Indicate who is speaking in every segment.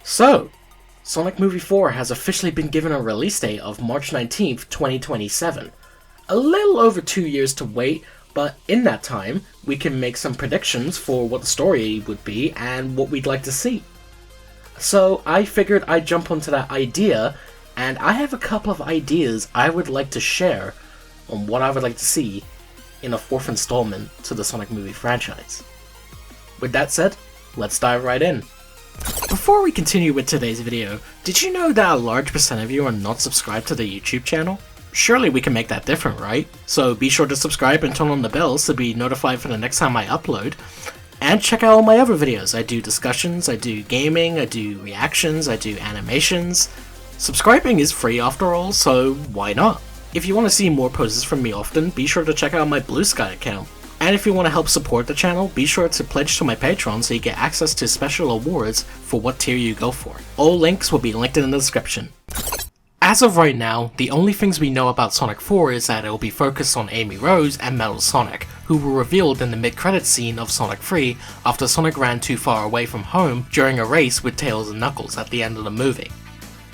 Speaker 1: So, Sonic Movie 4 has officially been given a release date of March 19th, 2027. A little over 2 years to wait, but in that time, we can make some predictions for what the story would be and what we'd like to see. So I figured I'd jump onto that idea, and I have a couple of ideas I would like to share on what I would like to see in a fourth installment to the Sonic movie franchise. With that said, let's dive right in. Before we continue with today's video, did you know that a large percent of you are not subscribed to the YouTube channel? Surely we can make that different, right? So be sure to subscribe and turn on the bells to be notified for the next time I upload. And check out all my other videos. I do discussions, I do gaming, I do reactions, I do animations. Subscribing is free after all, so why not? If you want to see more poses from me often, be sure to check out my Blue Sky account. And if you want to help support the channel, be sure to pledge to my Patreon so you get access to special awards for what tier you go for. All links will be linked in the description. As of right now, the only things we know about Sonic 4 is that it will be focused on Amy Rose and Metal Sonic, who were revealed in the mid-credits scene of Sonic 3 after Sonic ran too far away from home during a race with Tails and Knuckles at the end of the movie.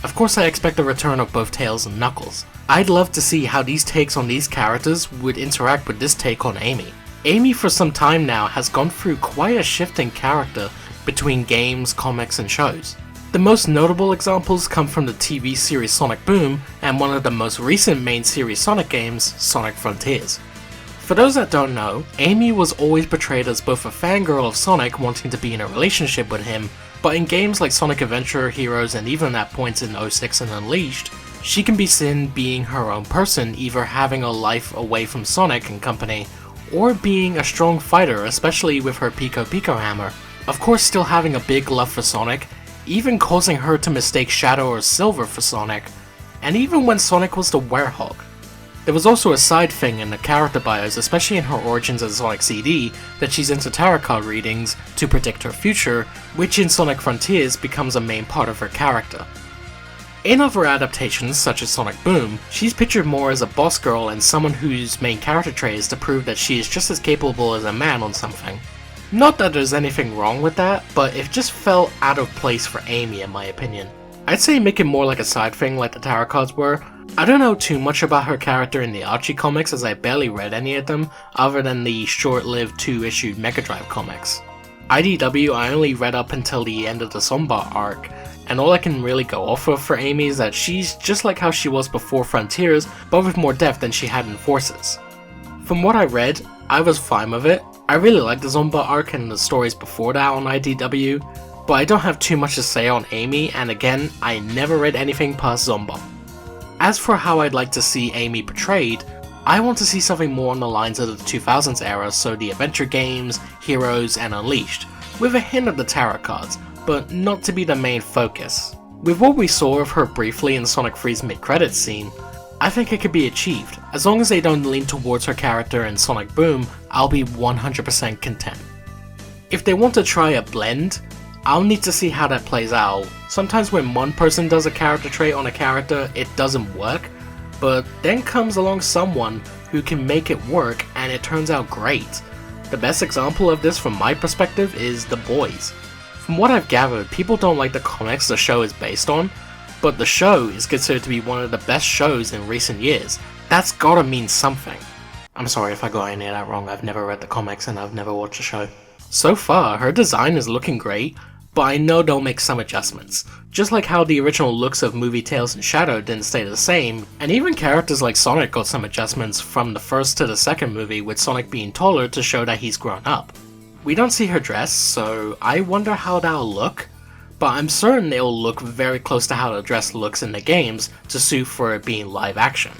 Speaker 1: Of course I expect a return of both Tails and Knuckles. I'd love to see how these takes on these characters would interact with this take on Amy. Amy for some time now has gone through quite a shift in character between games, comics, and shows. The most notable examples come from the TV series Sonic Boom and one of the most recent main series Sonic games, Sonic Frontiers. For those that don't know, Amy was always portrayed as both a fangirl of Sonic wanting to be in a relationship with him, but in games like Sonic Adventure, Heroes, and even at points in 06 and Unleashed, she can be seen being her own person, either having a life away from Sonic and company, or being a strong fighter, especially with her Pico Pico hammer. Of course still having a big love for Sonic, even causing her to mistake Shadow or Silver for Sonic, and even when Sonic was the Werehog. There was also a side thing in the character bios, especially in her origins as Sonic CD, that she's into tarot card readings to predict her future, which in Sonic Frontiers becomes a main part of her character. In other adaptations, such as Sonic Boom, she's pictured more as a boss girl and someone whose main character trait is to prove that she is just as capable as a man on something. Not that there's anything wrong with that, but it just felt out of place for Amy in my opinion. I'd say make it more like a side thing like the tarot cards were. I don't know too much about her character in the Archie comics as I barely read any of them, other than the short-lived 2-issue Mega Drive comics. IDW I only read up until the end of the Sombart arc, and all I can really go off of for Amy is that she's just like how she was before Frontiers, but with more depth than she had in Forces. From what I read, I was fine with it. I really liked the Zomba arc and the stories before that on IDW, but I don't have too much to say on Amy, and again, I never read anything past Zomba. As for how I'd like to see Amy portrayed, I want to see something more on the lines of the 2000s era, so the adventure games, Heroes, and Unleashed, with a hint of the tarot cards, but not to be the main focus. With what we saw of her briefly in Sonic 3's mid-credits scene, I think it could be achieved. As long as they don't lean towards her character in Sonic Boom, I'll be 100% content. If they want to try a blend, I'll need to see how that plays out. Sometimes when one person does a character trait on a character, it doesn't work, but then comes along someone who can make it work and it turns out great. The best example of this from my perspective is The Boys. From what I've gathered, people don't like the comics the show is based on, but the show is considered to be one of the best shows in recent years. That's gotta mean something. I'm sorry if I got any of that wrong, I've never read the comics and I've never watched the show. So far, her design is looking great, but I know they'll make some adjustments. Just like how the original looks of movie Tails and Shadow didn't stay the same, and even characters like Sonic got some adjustments from the first to the second movie, with Sonic being taller to show that he's grown up. We don't see her dress, so I wonder how that'll look, but I'm certain it'll look very close to how the dress looks in the games to suit for it being live action.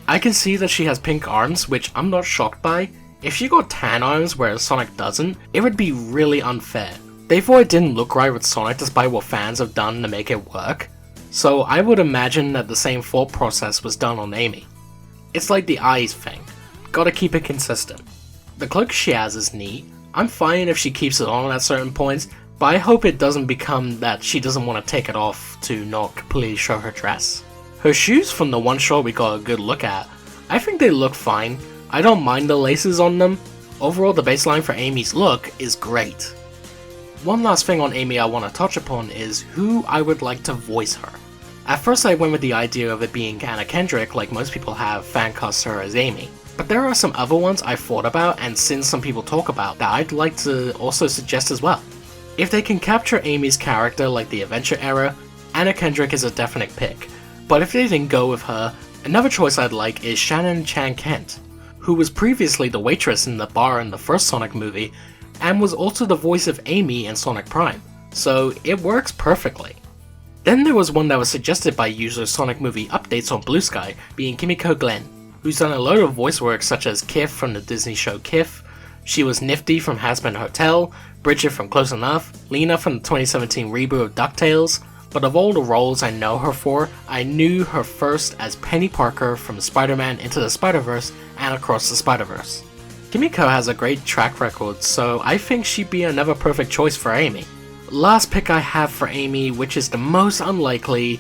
Speaker 1: I can see that she has pink arms, which I'm not shocked by. If she got tan arms whereas Sonic doesn't, it would be really unfair. They thought it didn't look right with Sonic despite what fans have done to make it work, so I would imagine that the same thought process was done on Amy. It's like the eyes thing, gotta keep it consistent. The cloak she has is neat. I'm fine if she keeps it on at certain points, but I hope it doesn't become that she doesn't want to take it off to not completely show her dress. Her shoes from the one shot we got a good look at, I think they look fine. I don't mind the laces on them. Overall, the baseline for Amy's look is great. One last thing on Amy I want to touch upon is who I would like to voice her. At first I went with the idea of it being Anna Kendrick, like most people have fan cast her as Amy. But there are some other ones I've thought about and seen some people talk about that I'd like to also suggest as well. If they can capture Amy's character like the adventure era, Anna Kendrick is a definite pick. But if they didn't go with her, another choice I'd like is Shannon Chan Kent, who was previously the waitress in the bar in the first Sonic movie, and was also the voice of Amy in Sonic Prime, so it works perfectly. Then there was one that was suggested by user Sonic Movie Updates on Blue Sky, being Kimiko Glenn, who's done a load of voice work such as Kif from the Disney show Kif, she was Nifty from Hazbin Hotel, Bridget from Close Enough, Lena from the 2017 reboot of DuckTales, but of all the roles I know her for, I knew her first as Penny Parker from Spider-Man Into the Spider-Verse and Across the Spider-Verse. Kimiko has a great track record, so I think she'd be another perfect choice for Amy. Last pick I have for Amy, which is the most unlikely,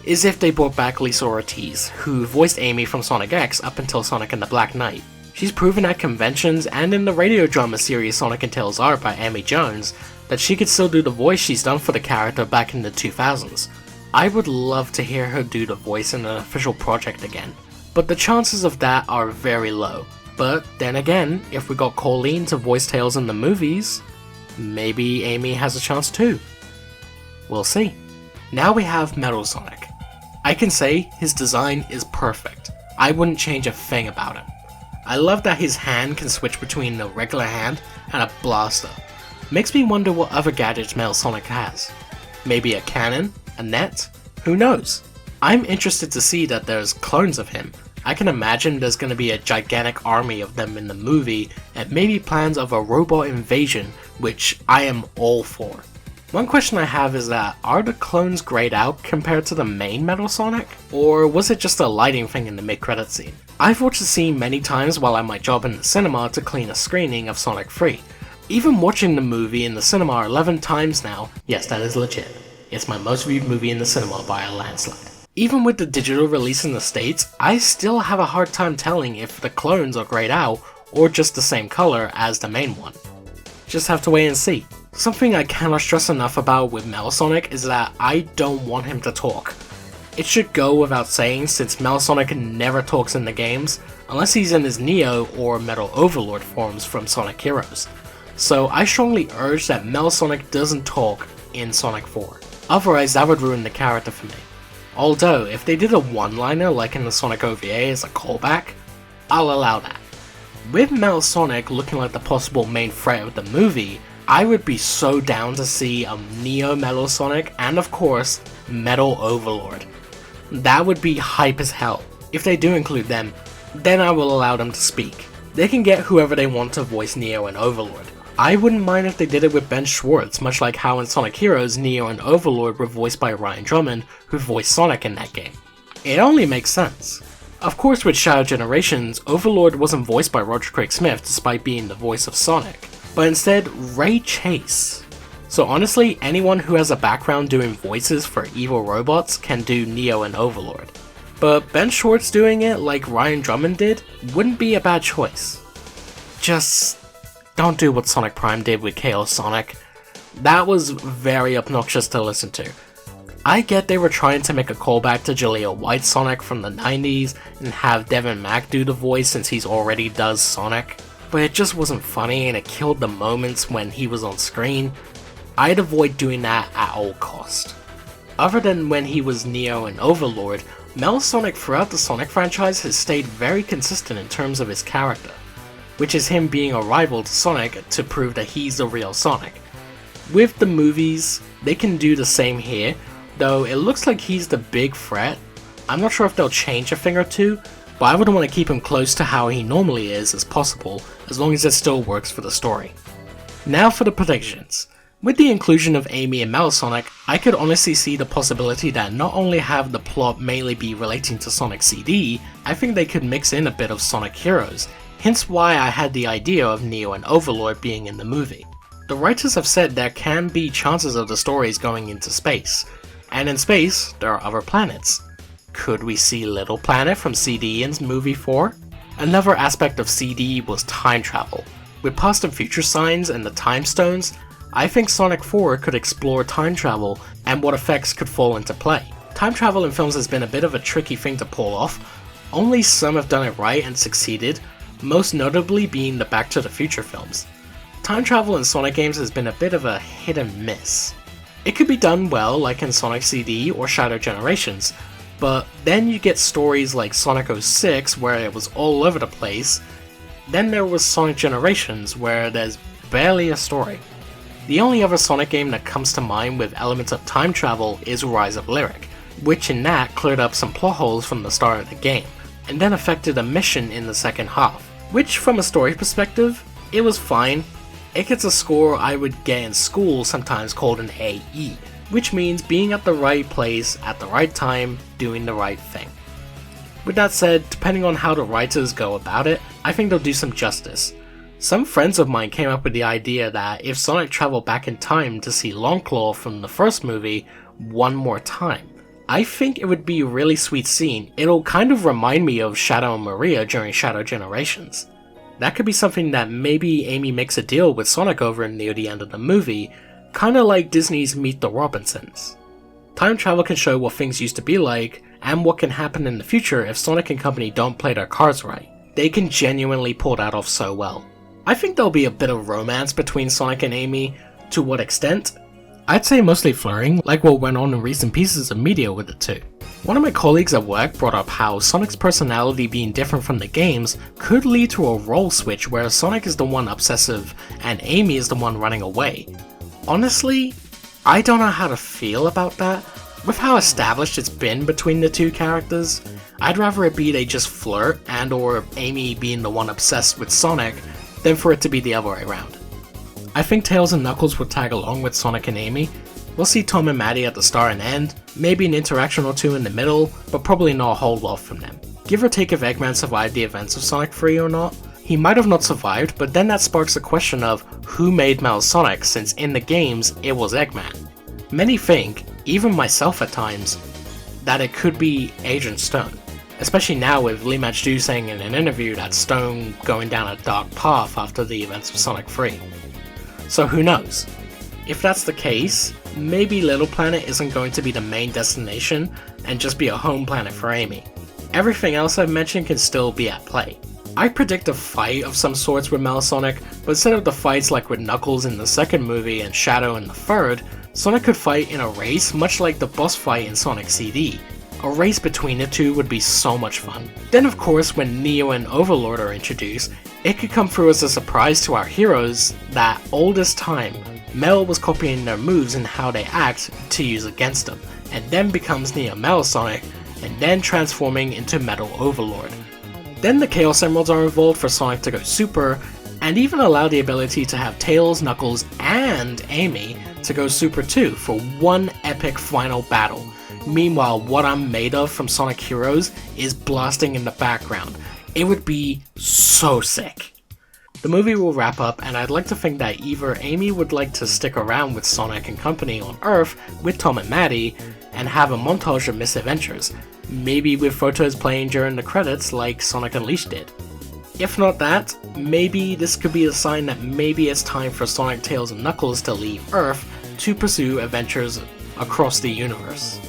Speaker 1: is if they brought back Lisa Ortiz, who voiced Amy from Sonic X up until Sonic and the Black Knight. She's proven at conventions and in the radio drama series Sonic and Tails Are by Amy Jones that she could still do the voice she's done for the character back in the 2000s. I would love to hear her do the voice in an official project again, but the chances of that are very low. But then again, if we got Colleen to voice Tails in the movies, maybe Amy has a chance too. We'll see. Now we have Metal Sonic. I can say his design is perfect. I wouldn't change a thing about him. I love that his hand can switch between a regular hand and a blaster. Makes me wonder what other gadgets Metal Sonic has. Maybe a cannon? A net? Who knows? I'm interested to see that there's clones of him. I can imagine there's going to be a gigantic army of them in the movie, and maybe plans of a robot invasion, which I am all for. One question I have is that, are the clones grayed out compared to the main Metal Sonic? Or was it just a lighting thing in the mid-credit scene? I've watched the scene many times while I might job in the cinema to clean a screening of Sonic 3. Even watching the movie in the cinema 11 times now, yes, that is legit. It's my most viewed movie in the cinema by a landslide. Even with the digital release in the States, I still have a hard time telling if the clones are grayed out or just the same color as the main one. Just have to wait and see. Something I cannot stress enough about with Metal Sonic is that I don't want him to talk. It should go without saying since Metal Sonic never talks in the games, unless he's in his Neo or Metal Overlord forms from Sonic Heroes. So I strongly urge that Metal Sonic doesn't talk in Sonic 4. Otherwise that would ruin the character for me. Although, if they did a one-liner like in the Sonic OVA as a callback, I'll allow that. With Metal Sonic looking like the possible main threat of the movie, I would be so down to see a Neo Metal Sonic and of course, Metal Overlord. That would be hype as hell. If they do include them, then I will allow them to speak. They can get whoever they want to voice Neo and Overlord. I wouldn't mind if they did it with Ben Schwartz, much like how in Sonic Heroes, Neo and Overlord were voiced by Ryan Drummond, who voiced Sonic in that game. It only makes sense. Of course with Shadow Generations, Overlord wasn't voiced by Roger Craig Smith despite being the voice of Sonic, but instead Ray Chase. So honestly, anyone who has a background doing voices for evil robots can do Neo and Overlord. But Ben Schwartz doing it like Ryan Drummond did wouldn't be a bad choice. Just don't do what Sonic Prime did with Chaos Sonic. That was very obnoxious to listen to. I get they were trying to make a callback to Jaleel White's Sonic from the 90s and have Devin Mack do the voice since he's already does Sonic, but it just wasn't funny and it killed the moments when he was on screen. I'd avoid doing that at all cost. Other than when he was Neo and Overlord, Metal Sonic throughout the Sonic franchise has stayed very consistent in terms of his character, which is him being a rival to Sonic to prove that he's the real Sonic. With the movies, they can do the same here, though it looks like he's the big threat. I'm not sure if they'll change a thing or two, but I would want to keep him close to how he normally is as possible, as long as it still works for the story. Now for the predictions. With the inclusion of Amy and Metal Sonic, I could honestly see the possibility that not only have the plot mainly be relating to Sonic CD, I think they could mix in a bit of Sonic Heroes, hence why I had the idea of Neo and Overlord being in the movie. The writers have said there can be chances of the stories going into space, and in space, there are other planets. Could we see Little Planet from CD in movie 4? Another aspect of CD was time travel. With past and future signs and the time stones, I think Sonic 4 could explore time travel and what effects could fall into play. Time travel in films has been a bit of a tricky thing to pull off. Only some have done it right and succeeded, most notably being the Back to the Future films. Time travel in Sonic games has been a bit of a hit and miss. It could be done well like in Sonic CD or Shadow Generations, but then you get stories like Sonic 06 where it was all over the place. Then there was Sonic Generations where there's barely a story. The only other Sonic game that comes to mind with elements of time travel is Rise of Lyric, which in that cleared up some plot holes from the start of the game, and then affected a mission in the second half, which from a story perspective, it was fine. It gets a score I would get in school sometimes called an AE, which means being at the right place at the right time, doing the right thing. With that said, depending on how the writers go about it, I think they'll do some justice. Some friends of mine came up with the idea that if Sonic traveled back in time to see Longclaw from the first movie one more time, I think it would be a really sweet scene. It'll kind of remind me of Shadow and Maria during Shadow Generations. That could be something that maybe Amy makes a deal with Sonic over near the end of the movie, kinda like Disney's Meet the Robinsons. Time travel can show what things used to be like, and what can happen in the future if Sonic and company don't play their cards right. They can genuinely pull that off so well. I think there'll be a bit of romance between Sonic and Amy. To what extent? I'd say mostly flirting, like what went on in recent pieces of media with the two. One of my colleagues at work brought up how Sonic's personality being different from the games could lead to a role switch where Sonic is the one obsessive and Amy is the one running away. Honestly, I don't know how to feel about that. With how established it's been between the two characters, I'd rather it be they just flirt and or Amy being the one obsessed with Sonic than for it to be the other way around. I think Tails and Knuckles will tag along with Sonic and Amy. We'll see Tom and Maddie at the start and end, maybe an interaction or two in the middle, but probably not a whole lot from them. Give or take if Eggman survived the events of Sonic 3 or not. He might have not survived, but then that sparks the question of who made Metal Sonic, since in the games it was Eggman. Many think, even myself at times, that it could be Agent Stone. Especially now with Lee Majdu saying in an interview that Stone going down a dark path after the events of Sonic 3. So who knows? If that's the case, maybe Little Planet isn't going to be the main destination and just be a home planet for Amy. Everything else I've mentioned can still be at play. I predict a fight of some sorts with Metal Sonic, but instead of the fights like with Knuckles in the second movie and Shadow in the third, Sonic could fight in a race much like the boss fight in Sonic CD. A race between the two would be so much fun. Then of course when Neo and Overlord are introduced, it could come through as a surprise to our heroes that all this time, Metal was copying their moves and how they act to use against them, and then becomes Neo Metal Sonic, and then transforming into Metal Overlord. Then the Chaos Emeralds are involved for Sonic to go Super, and even allow the ability to have Tails, Knuckles, and Amy to go Super too for one epic final battle. Meanwhile, What I'm Made Of from Sonic Heroes is blasting in the background. It would be so sick. The movie will wrap up, and I'd like to think that either Amy would like to stick around with Sonic and company on Earth with Tom and Maddie, and have a montage of misadventures, maybe with photos playing during the credits like Sonic Unleashed did. If not that, maybe this could be a sign that maybe it's time for Sonic, Tails, and Knuckles to leave Earth to pursue adventures across the universe.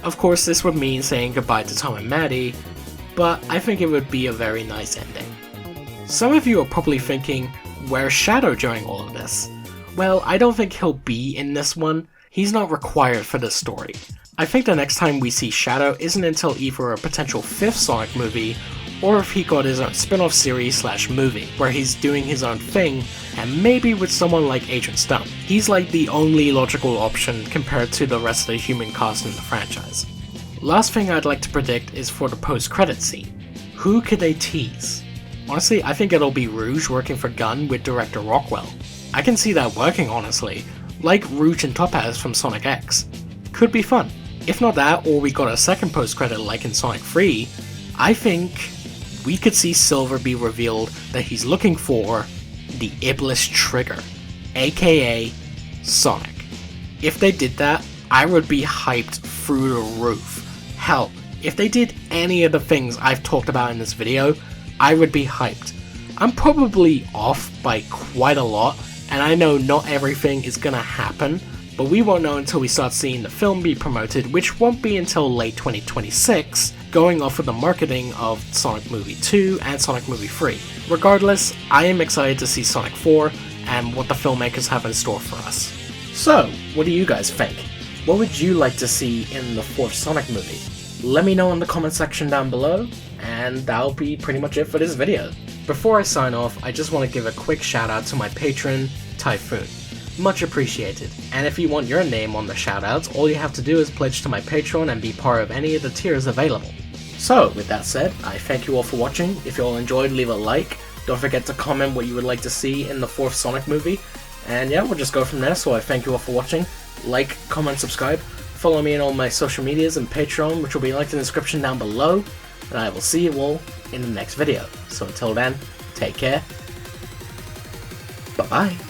Speaker 1: Of course, this would mean saying goodbye to Tom and Maddie, but I think it would be a very nice ending. Some of you are probably thinking, where's Shadow during all of this? Well, I don't think he'll be in this one. He's not required for this story. I think the next time we see Shadow isn't until either a potential 5th Sonic movie, or if he got his own spin-off series / movie, where he's doing his own thing, and maybe with someone like Agent Stone. He's like the only logical option compared to the rest of the human cast in the franchise. Last thing I'd like to predict is for the post-credits scene. Who could they tease? Honestly, I think it'll be Rouge working for Gunn with director Rockwell. I can see that working honestly, like Rouge and Topaz from Sonic X. Could be fun. If not that, or we got a second post-credit like in Sonic 3, I think we could see Silver be revealed that he's looking for the Iblis Trigger, aka Sonic. If they did that, I would be hyped through the roof. Hell, if they did any of the things I've talked about in this video, I would be hyped. I'm probably off by quite a lot, And I know not everything is gonna happen, but we won't know until we start seeing the film be promoted, which won't be until late 2026, going off of the marketing of Sonic Movie 2 and Sonic Movie 3. Regardless, I am excited to see Sonic 4 and what the filmmakers have in store for us. So, what do you guys think? What would you like to see in the 4th Sonic movie? Let me know in the comment section down below, and that'll be pretty much it for this video. Before I sign off, I just want to give a quick shout out to my patron, Typhoon. Much appreciated. And if you want your name on the shoutouts, all you have to do is pledge to my Patreon and be part of any of the tiers available. So, with that said, I thank you all for watching. If you all enjoyed, leave a like. Don't forget to comment what you would like to see in the 4th Sonic movie. And yeah, we'll just go from there, so I thank you all for watching. Like, comment, subscribe. Follow me on all my social medias and Patreon, which will be linked in the description down below. And I will see you all in the next video. So until then, take care. Bye-bye.